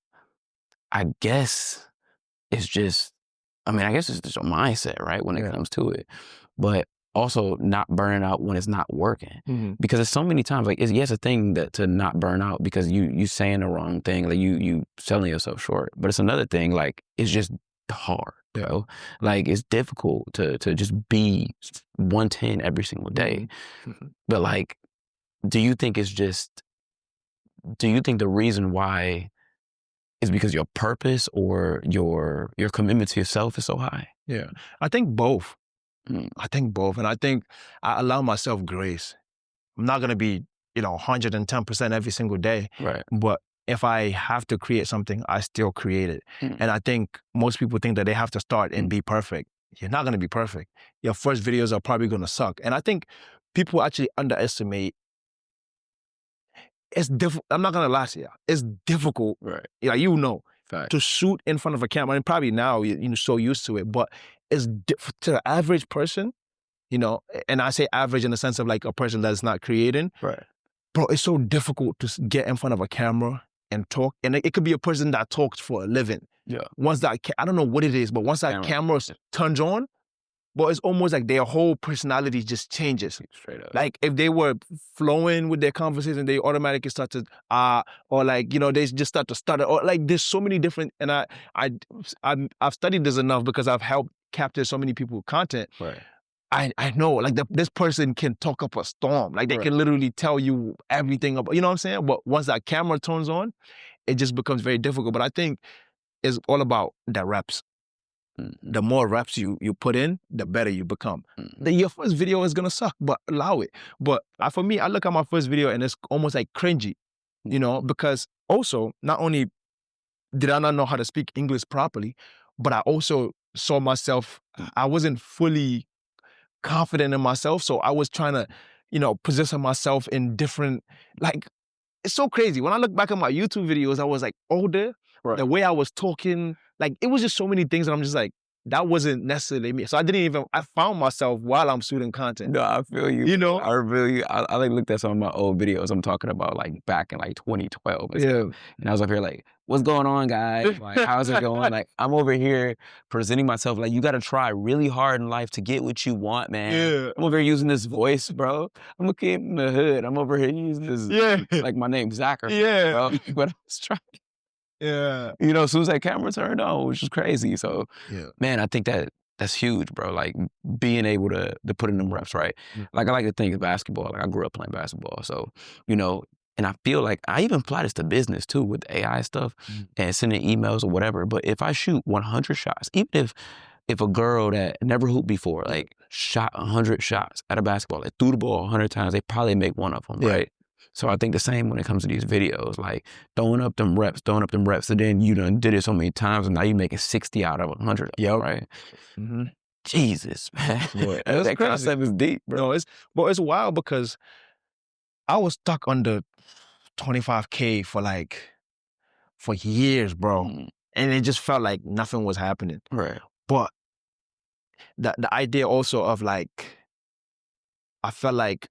I guess it's just, I guess it's just a mindset, right? When it comes to it. But also not burning out when it's not working. Because there's so many times, like, it's a thing that to not burn out because you saying the wrong thing, like you selling yourself short. But it's another thing, like, it's just hard, bro. Like, it's difficult to just be 110 every single day. But like, do you think the reason why is because your purpose or your commitment to yourself is so high? Yeah, I think both. I think both. And I think I allow myself grace. I'm not going to be, 110% every single day. Right. But if I have to create something, I still create it. And I think most people think that they have to start and be perfect. You're not going to be perfect. Your first videos are probably going to suck. And I think people actually underestimate. It's difficult. I'm not going to lie to you. It's difficult. Right. To shoot in front of a camera. And probably now you're so used to it, but it's to the average person, and I say average in the sense of like a person that's not creating. Right. Bro, it's so difficult to get in front of a camera and talk, and it could be a person that talks for a living. Yeah. Once that, I don't know what it is, but once that camera turns on, but it's almost like their whole personality just changes. Straight up. Like if they were flowing with their conversation, they automatically start to or like, you know, they just start to stutter, or like there's so many different. And I've studied this enough because I've helped capture so many people's content. Right. I know, like this person can talk up a storm. Like they can literally tell you everything about, you know what I'm saying? But once that camera turns on, it just becomes very difficult. But I think it's all about the reps. The more reps you put in, the better you become. Your first video is gonna suck, but allow it. But for me, I look at my first video and it's almost like cringy, you know, because also not only did I not know how to speak English properly, but I also saw myself, I wasn't fully confident in myself. So I was trying to, you know, position myself in different, like, it's so crazy. When I look back at my YouTube videos, I was like older, the way I was talking, like it was just so many things that I'm just like, that wasn't necessarily me. So I found myself while I'm shooting content. No, I feel you. You know? I really, I like looked at some of my old videos I'm talking about like back in like 2012. And I was up here like, what's going on, guys? Like, how's it going? Like, I'm over here presenting myself like, you got to try really hard in life to get what you want, man. Yeah. I'm over here using this voice, bro. I'm a kid in the hood. I'm over here using this, like my name's Zachary. Yeah. Bro. But I was trying. Yeah. You know, as soon as that camera turned on, which was crazy. So, man, I think that's huge, bro. Like being able to put in them reps, right? Like I like to think of basketball. Like I grew up playing basketball. So, you know, and I feel like I even apply this to business too with AI stuff and sending emails or whatever. But if I shoot 100 shots, even if a girl that never hooped before, like shot 100 shots at a basketball, like threw the ball 100 times, they probably make one of them, right? So I think the same when it comes to these videos, like throwing up them reps, and then you done did it so many times and now you making 60 out of 100, right? Jesus, man. Boy, that concept is deep, bro. No, it's wild because I was stuck under 25K for years, bro. And it just felt like nothing was happening. Right. But the idea also of like, I felt like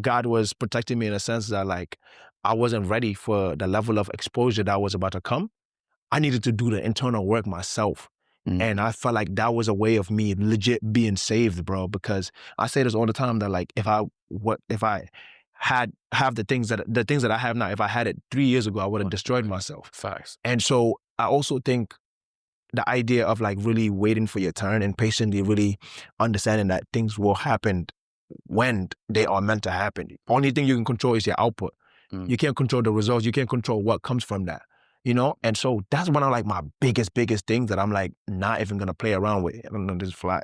God was protecting me in a sense that like, I wasn't ready for the level of exposure that was about to come. I needed to do the internal work myself. And I felt like that was a way of me legit being saved, bro, because I say this all the time that like, if I have the things that I have now, if I had it 3 years ago, I would have destroyed myself. Facts. And so I also think the idea of like really waiting for your turn and patiently really understanding that things will happen when they are meant to happen. Only thing you can control is your output. You can't control the results. You can't control what comes from that, you know? And so that's one of like my biggest things that I'm like not even gonna play around with. I don't know, this fly.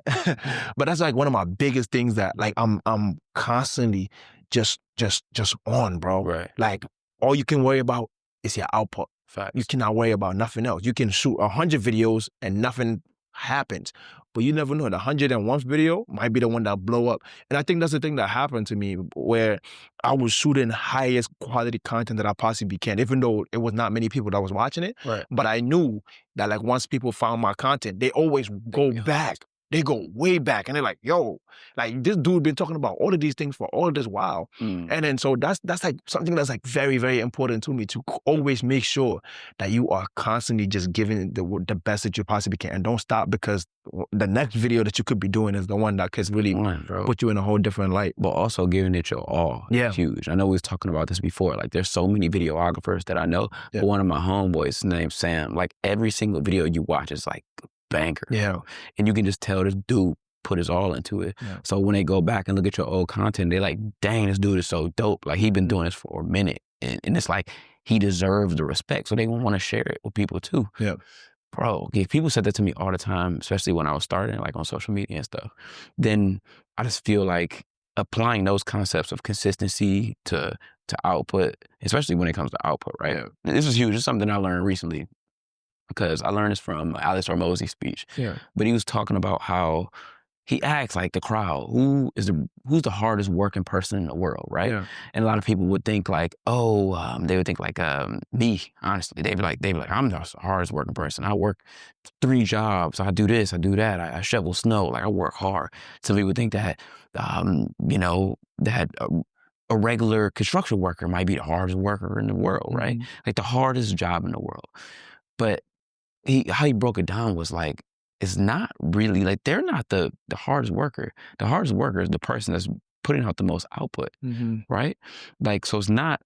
But that's like one of my biggest things that like I'm constantly just on, bro. Right. Like all you can worry about is your output. Facts. You cannot worry about nothing else. You can shoot 100 videos and nothing happens. But you never know. The 101st video might be the one that blow up. And I think that's the thing that happened to me where I was shooting highest quality content that I possibly can, even though it was not many people that was watching it. Right. But I knew that like once people found my content, they always go back. They go way back and they're like, yo, like this dude been talking about all of these things for all of this while. And then so that's like something that's like very, very important to me, to always make sure that you are constantly just giving the best that you possibly can. And don't stop, because the next video that you could be doing is the one that could really put you in a whole different light. But also giving it your all. Huge. I know we was talking about this before. Like there's so many videographers that I know. But one of my homeboys named Sam, like every single video you watch is like banger. And you can just tell this dude put his all into it. So when they go back and look at your old content, they're like, dang, this dude is so dope. Like he been doing this for a minute. And it's like, he deserves the respect. So they want to share it with people too. Bro, if people said that to me all the time, especially when I was starting like on social media and stuff, then I just feel like applying those concepts of consistency to output, especially when it comes to output, right? This is huge. It's something I learned recently, because I learned this from Alex Hormozi's speech. But he was talking about how he asked like the crowd, who's the hardest working person in the world, right? And a lot of people would think like, they would think like me, honestly. They'd be like, I'm the hardest working person. I work 3 jobs. I do this, I do that. I shovel snow. Like I work hard. Some people would think that, you know, that a regular construction worker might be the hardest worker in the world, right? Like the hardest job in the world. But how he broke it down was like, it's not really like they're not the hardest worker. The hardest worker is the person that's putting out the most output, right? Like, so it's not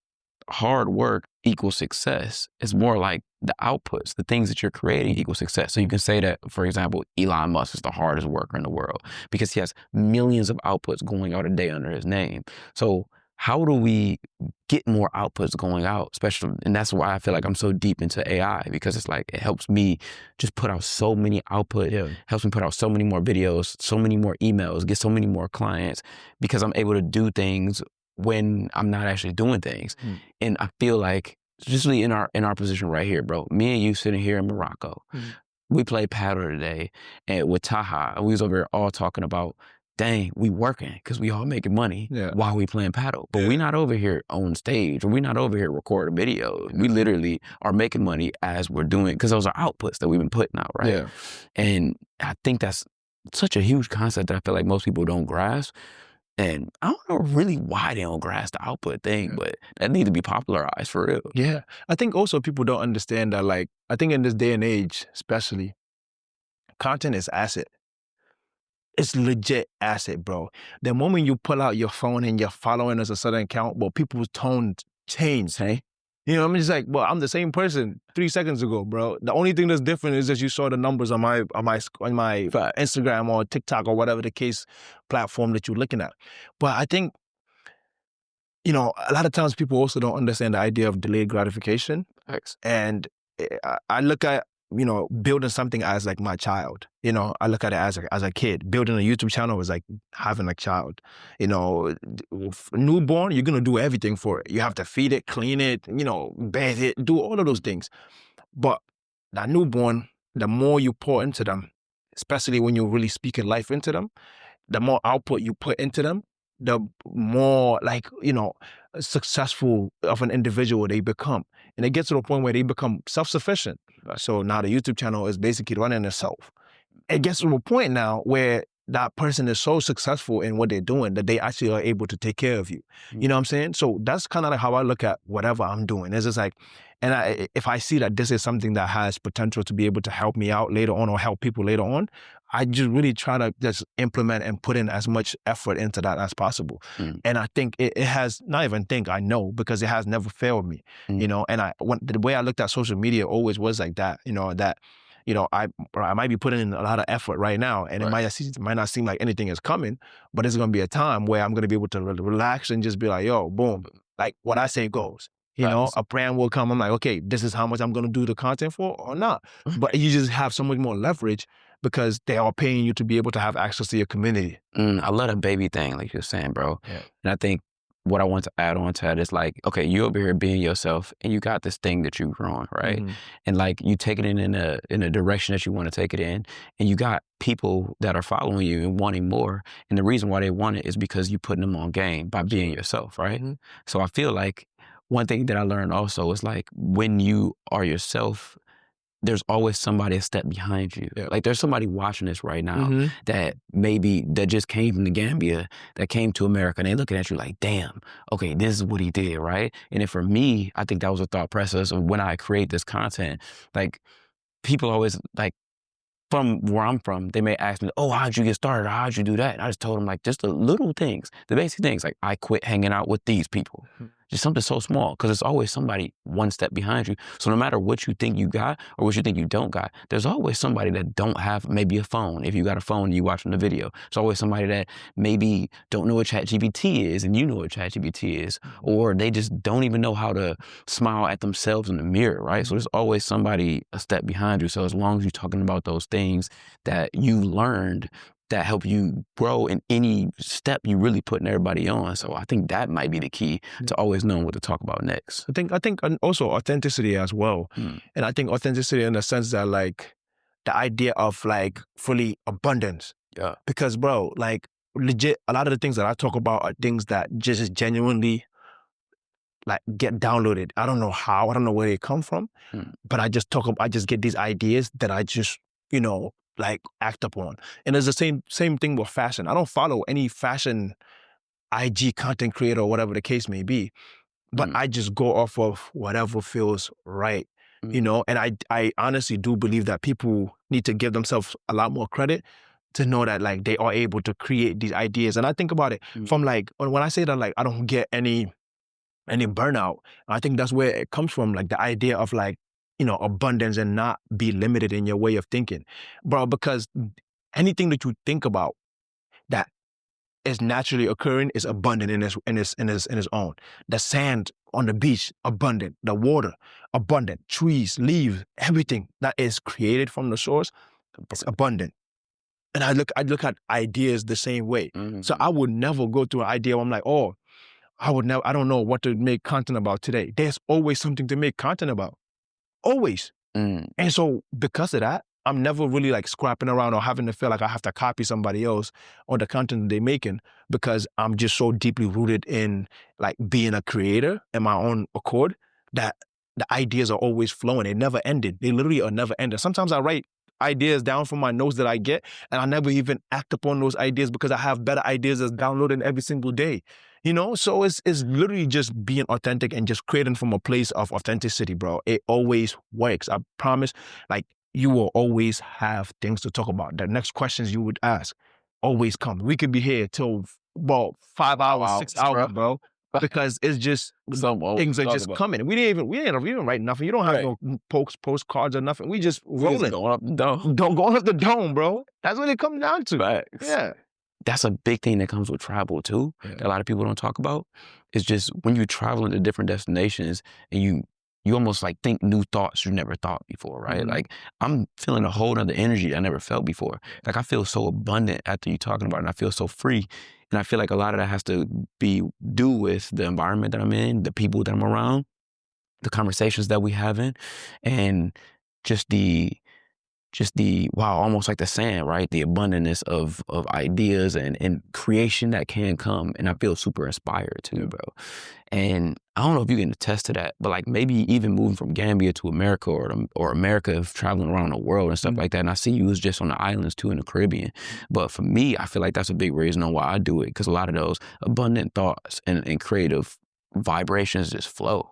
hard work equals success. It's more like the outputs, the things that you're creating equal success. So you can say that, for example, Elon Musk is the hardest worker in the world because he has millions of outputs going out a day under his name. So how do we get more outputs going out, especially, and that's why I feel like I'm so deep into AI, because it's like, it helps me just put out so many output, helps me put out so many more videos, so many more emails, get so many more clients, because I'm able to do things when I'm not actually doing things. And I feel like, especially in our position right here, bro, me and you sitting here in Morocco, we played paddle today and with Taha, and we was over here all talking about, dang, we working because we all making money while we playing paddle. But we not over here on stage, or we not over here recording videos. We literally are making money as we're doing, because those are outputs that we've been putting out, right? And I think that's such a huge concept that I feel like most people don't grasp. And I don't know really why they don't grasp the output thing, but that needs to be popularized for real. Yeah. I think also people don't understand that, like, I think in this day and age, especially, content is asset. It's legit asset, bro. The moment you pull out your phone and you're following us a certain account, well, people's tone change, hey? You know, I'm just like, well, I'm the same person 3 seconds ago, bro. The only thing that's different is that you saw the numbers on my Instagram or TikTok or whatever the case platform that you're looking at. But I think, you know, a lot of times people also don't understand the idea of delayed gratification. And I look at, you know, building something as like my child. You know, I look at it as a kid. Building a YouTube channel is like having a child. You know, newborn, you're gonna do everything for it. You have to feed it, clean it, you know, bathe it, do all of those things. But that newborn, the more you pour into them, especially when you're really speaking life into them, the more output you put into them, the more, like, you know, successful of an individual they become. And it gets to a point where they become self-sufficient. So now the YouTube channel is basically running itself. It gets to a point now where that person is so successful in what they're doing that they actually are able to take care of you. You know what I'm saying? So that's kind of like how I look at whatever I'm doing. It's just like, and if I see that this is something that has potential to be able to help me out later on or help people later on, I just really try to just implement and put in as much effort into that as possible. And I think it has, not even think, I know, because it has never failed me, you know, and the way I looked at social media always was like that, you know, that, you know, I might be putting in a lot of effort right now, and it might not seem like anything is coming, but it's going to be a time where I'm going to be able to relax and just be like, yo, boom, like what I say goes. You know, a brand will come. I'm like, okay, this is how much I'm going to do the content for or not. But you just have so much more leverage because they are paying you to be able to have access to your community. I love the baby thing, like you're saying, bro. And I think what I want to add on to that is like, okay, you over here being yourself and you got this thing that you've grown, right? And like you take it in a direction that you want to take it in, and you got people that are following you and wanting more. And the reason why they want it is because you putting them on game by being yourself, right? So I feel like one thing that I learned also is like, when you are yourself, there's always somebody a step behind you. Like there's somebody watching this right now that just came from the Gambia, that came to America, and they looking at you like, damn, okay, this is what he did, right? And then for me, I think that was a thought process of when I create this content. Like people always, like, from where I'm from, they may ask me, oh, how'd you get started? Or how'd you do that? And I just told them, like, just the little things, the basic things. Like, I quit hanging out with these people. Just something so small, because there's always somebody one step behind you. So no matter what you think you got or what you think you don't got, there's always somebody that don't have maybe a phone. If you got a phone and you watching the video, there's always somebody that maybe don't know what ChatGPT is and you know what ChatGPT is, or they just don't even know how to smile at themselves in the mirror, right? So there's always somebody a step behind you. So as long as you're talking about those things that you learned that help you grow in any step you really putting everybody on. So I think that might be the key to always knowing what to talk about next. I think also authenticity as well. And I think authenticity in the sense that, like, the idea of like fully abundance. Because, bro, like, legit, a lot of the things that I talk about are things that just genuinely like get downloaded. I don't know how, I don't know where they come from, but I just get these ideas that I just, you know, like act upon. And it's the same thing with fashion. I don't follow any fashion IG content creator or whatever the case may be. But I just go off of whatever feels right, you know? And I honestly do believe that people need to give themselves a lot more credit to know that like they are able to create these ideas. And I think about it from like, when I say that like I don't get any burnout, I think that's where it comes from, like the idea of like, you know, abundance and not be limited in your way of thinking. Bro, because anything that you think about that is naturally occurring is abundant in its own. The sand on the beach, abundant. The water, abundant. Trees, leaves, everything that is created from the source is abundant. And I look at ideas the same way. So I would never go through an idea where I'm like, oh, I don't know what to make content about today. There's always something to make content about. Always. And so because of that, I'm never really like scrapping around or having to feel like I have to copy somebody else or the content they're making, because I'm just so deeply rooted in like being a creator in my own accord that the ideas are always flowing. They never ended. They literally are never ended. Sometimes I write ideas down from my notes that I get, and I never even act upon those ideas because I have better ideas that's downloading every single day. You know, so it's literally just being authentic and just creating from a place of authenticity, bro. It always works. I promise. Like, you will always have things to talk about. The next questions you would ask always come. We could be here till, well, 5 hours, 6 hours, bro. Because it's just, things are just coming. We didn't even write nothing. You don't have no postcards or nothing. We just rolling. Going up the dome. Going up the dome, bro. That's what it comes down to. Facts. Yeah. That's a big thing that comes with travel too, that a lot of people don't talk about. It's just when you travel into different destinations and you almost like think new thoughts you never thought before, right? Like, I'm feeling a whole nother energy I never felt before. Like, I feel so abundant after you talking about it, and I feel so free. And I feel like a lot of that has to do with the environment that I'm in, the people that I'm around, the conversations that we having, and just the wow, almost like the sand, right? The abundance of ideas and creation that can come. And I feel super inspired too, bro. And I don't know if you can attest to that, but like maybe even moving from Gambia to America or America, traveling around the world and stuff like that. And I see you was just on the islands too in the Caribbean. But for me, I feel like that's a big reason on why I do it, because a lot of those abundant thoughts and creative vibrations just flow.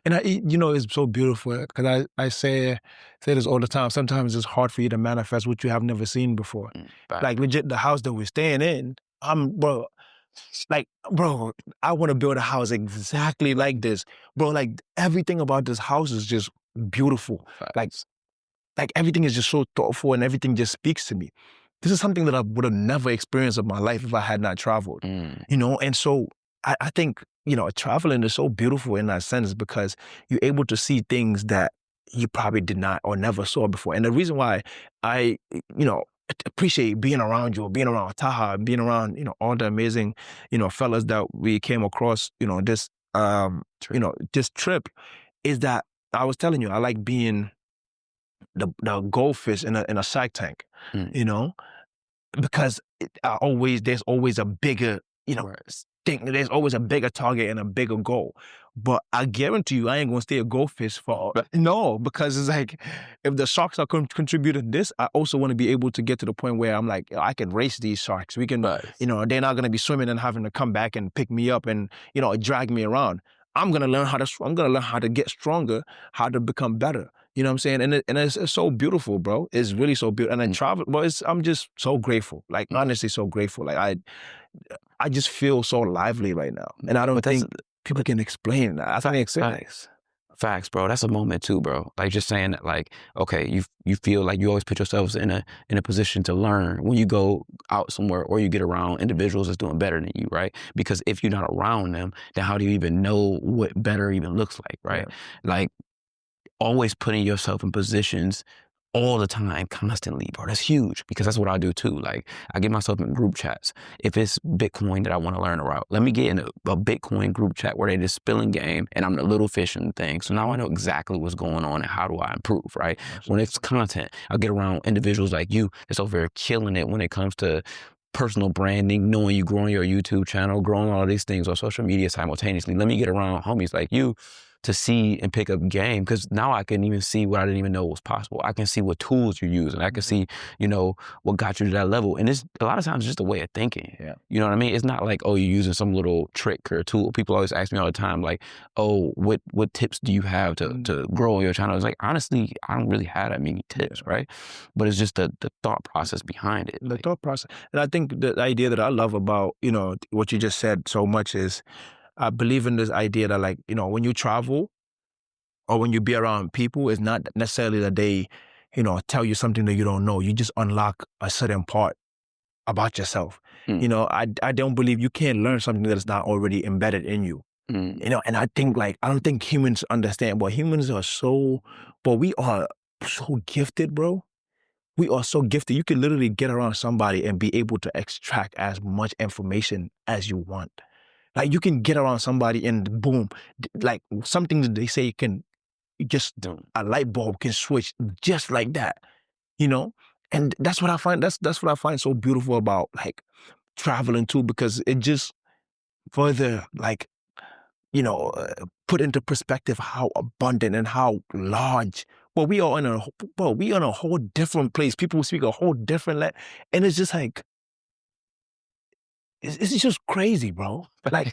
And you know, it's so beautiful because I say this all the time. Sometimes it's hard for you to manifest what you have never seen before. Like legit, the house that we're staying in, bro, I want to build a house exactly like this, bro. Like everything about this house is just beautiful. Like everything is just so thoughtful and everything just speaks to me. This is something that I would have never experienced in my life if I had not traveled, you know? And so I think, you know, traveling is so beautiful in that sense because you're able to see things that you probably did not or never saw before. And the reason why I, you know, appreciate being around you, being around Taha, being around, you know, all the amazing, you know, fellas that we came across, you know, this, this trip, is that I was telling you, I like being the goldfish in a shark tank, you know, because there's always a bigger, you know, thing. There's always a bigger target and a bigger goal. But I guarantee you, I ain't gonna stay a goldfish for no, because it's like if the sharks are contributing this, I also want to be able to get to the point where I'm like, I can race these sharks. We can, you know, they're not gonna be swimming and having to come back and pick me up and, you know, drag me around. I'm gonna learn how to swim. I'm gonna learn how to get stronger, how to become better. You know what I'm saying? And it's so beautiful, bro. It's really so beautiful. And I travel, but I'm just so grateful. Like honestly, so grateful. Like I just feel so lively right now, and I don't think people can explain that. I think it's Facts, bro. That's a moment too, bro. Like just saying that, like, okay, you feel like you always put yourselves in a position to learn when you go out somewhere or you get around individuals that's doing better than you, right? Because if you're not around them, then how do you even know what better even looks like, right? Like always putting yourself in positions all the time, constantly, bro. That's huge because that's what I do too. Like I get myself in group chats. If it's Bitcoin that I want to learn about, let me get in a Bitcoin group chat where they just spilling game and I'm the little fish in the thing. So now I know exactly what's going on and how do I improve, right? When it's content, I'll get around individuals like you that's over there killing it when it comes to personal branding, knowing you growing your YouTube channel, growing all these things on social media simultaneously. Let me get around homies like you to see and pick up game, because now I can even see what I didn't even know was possible. I can see what tools you're using. I can see, what got you to that level. And it's a lot of times just a way of thinking. Yeah. You know what I mean? It's not like, oh, you're using some little trick or tool. People always ask me all the time, like, oh, what tips do you have to grow your channel? It's like, honestly, I don't really have that many tips, right? But it's just the thought process behind it. The thought process. And I think the idea that I love about, what you just said so much is, I believe in this idea that, like, when you travel or when you be around people, it's not necessarily that they, tell you something that you don't know. You just unlock a certain part about yourself. I don't believe you can't learn something that is not already embedded in you. And I think, like, I don't think humans understand, but humans are we are so gifted, bro. We are so gifted. You can literally get around somebody and be able to extract as much information as you want. Like, you can get around somebody and boom, like, something that they say can just, a light bulb can switch just like that, And that's what I find, that's what I find so beautiful about, like, traveling too, because it just further, like, put into perspective how abundant and how large. We are in a whole different place. People speak a whole different and it's just like, it's just crazy, bro. Like,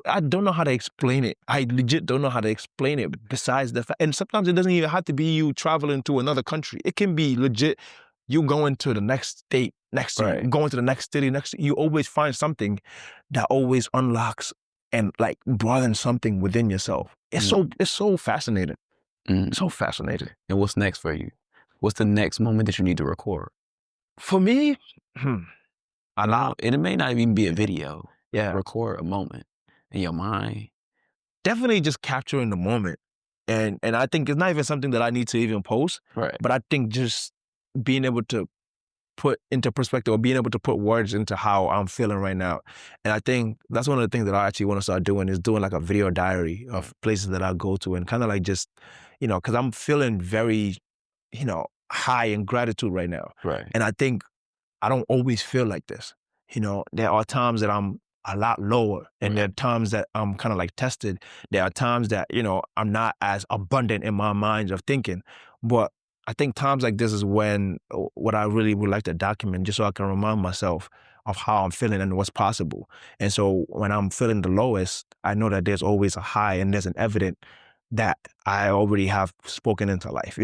I don't know how to explain it. I legit don't know how to explain it besides the fact, and sometimes it doesn't even have to be you traveling to another country. It can be legit you going to the next state next to you, going to the next city next to you. You always find something that always unlocks and, like, broadens something within yourself. It's so fascinating. So fascinating. And what's next for you? What's the next moment that you need to record? For me, a lot. And it may not even be a video. Yeah. Record a moment in your mind. Definitely just capturing the moment. And I think it's not even something that I need to even post. Right. But I think just being able to put into perspective, or being able to put words into how I'm feeling right now. And I think that's one of the things that I actually want to start doing, is doing, like, a video diary of places that I go to, and kind of, like, just, because I'm feeling very, high in gratitude right now. Right. And I think I don't always feel like this. There are times that I'm a lot lower, and there are times that I'm kind of, like, tested. There are times that, I'm not as abundant in my mind of thinking. But I think times like this is when what I really would like to document, just so I can remind myself of how I'm feeling and what's possible. And so when I'm feeling the lowest, I know that there's always a high, and there's an evidence that I already have spoken into life,